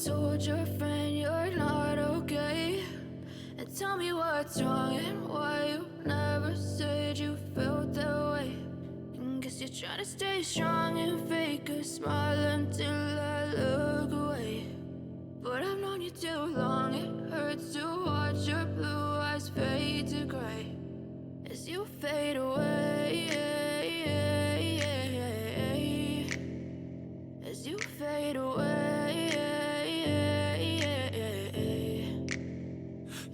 told your friend you're not okay? And tell me what's wrong and why you never said you felt that way. And guess you're trying to stay strong and fake a smile until I look away. But I've known you too long, it hurts to watch your blue eyes fade to gray as you fade away, as you fade away.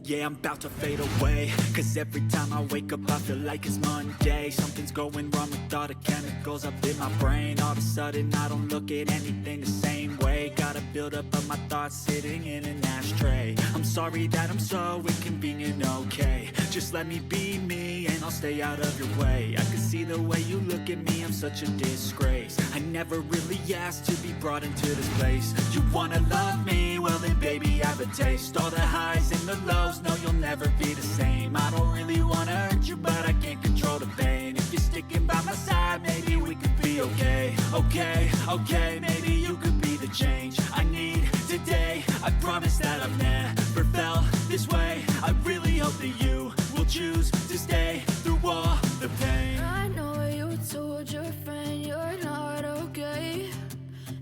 Yeah, I'm about to fade away, cause every time I wake up I feel like it's Monday. Something's going wrong with all the chemicals up in my brain. All of a sudden I don't look at anything the same way. Got a buildup of my thoughts sitting in an ashtray. I'm sorry that I'm so inconvenient, okay? Just let me be me and I'll stay out of your way. I can see the way you look at me, I'm such a disgrace. I never really asked to be brought into this place. You wanna love me? Well then baby I have a taste. All the highs and the lows, no you'll never be the same. I don't really wanna hurt you but I can't control the pain. If you're sticking by my side, maybe we could be okay. Okay, maybe you could be the change I need today. I promise that I've never felt this way. I really hope that you will choose to stay through all the pain. I know you told your friend you're not okay.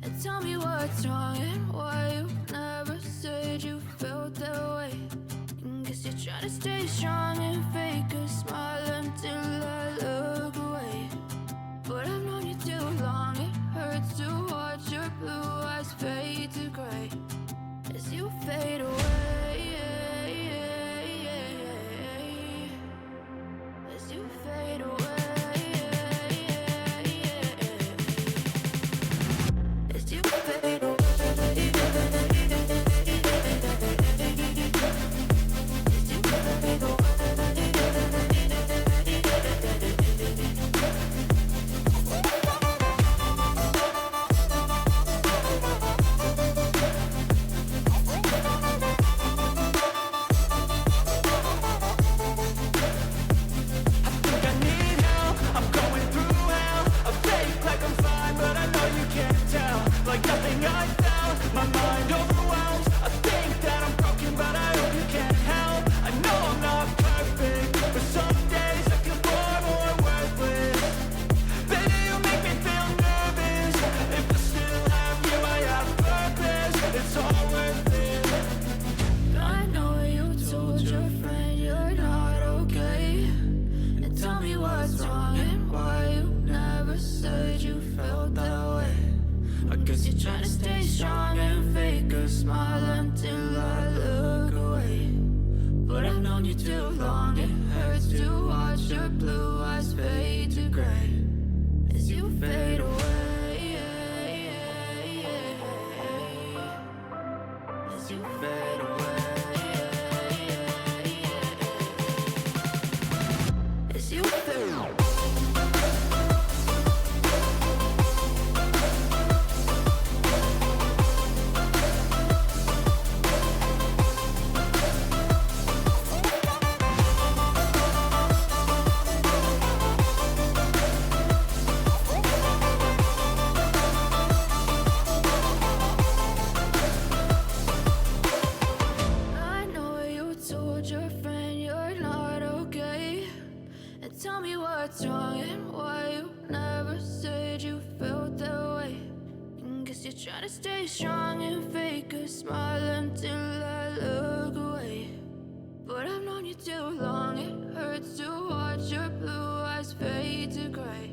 And tell me what's wrong and why you never said you felt that way. And guess you're trying to stay strong and fake a smile until I look away. But I've known you too long, it hurts to watch your blue eyes fade to gray as you fade away, as you fade away, as you fade away. Trying to stay strong and fake a smile until I look away. But I've known you too long, it hurts to watch your blue eyes fade to gray.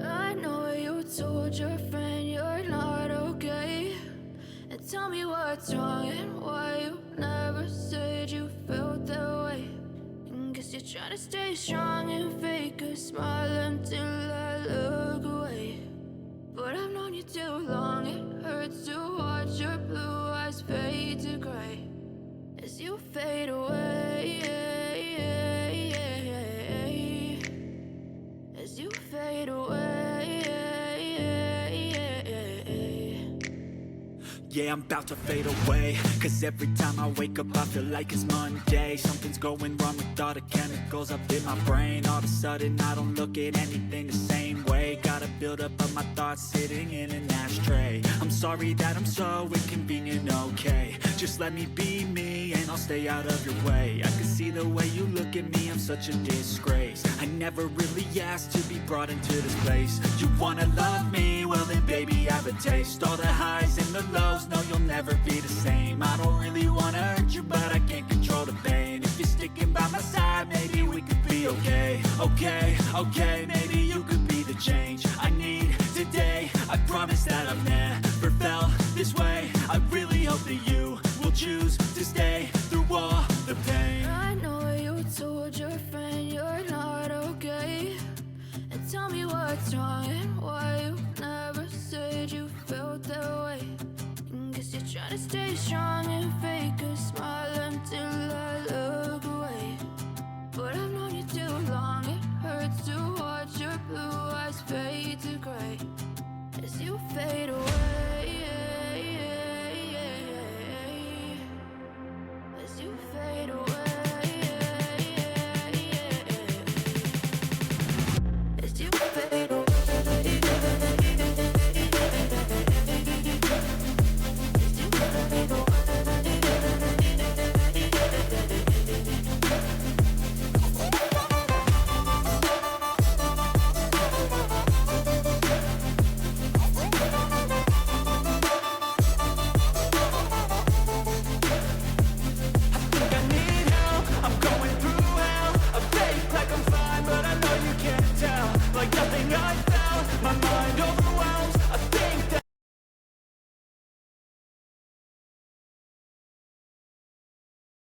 I know you told your friend you're not okay, and tell me what's wrong and why you never said you felt that way. And guess you're trying to stay strong and fake a smile until I look away. But I've known you too long, it hurts to watch your blue eyes fade to gray as you fade away, as you fade away. Yeah, I'm about to fade away, cause every time I wake up I feel like it's Monday. Something's going wrong with all the chemicals up in my brain. All of a sudden I don't look at anything the same way. Gotta build up of my thoughts sitting in an ashtray. I'm sorry that I'm so inconvenient, okay. Just let me be me and I'll stay out of your way. I can see the way you look at me, I'm such a disgrace. I never really asked to be brought into this place. You wanna love me? Well then baby have a taste. All the highs and the lows, no you'll never be the same. I don't really wanna hurt you but I can't control the pain. If you're sticking by my side maybe we could be okay. Okay, maybe you could be the change I need today. I promise that I've never felt this way. I really hope that you will choose to stay through all the pain. I know you told your friend you're not okay, and tell me what's wrong and why you never said you felt that way. And guess you're trying to stay strong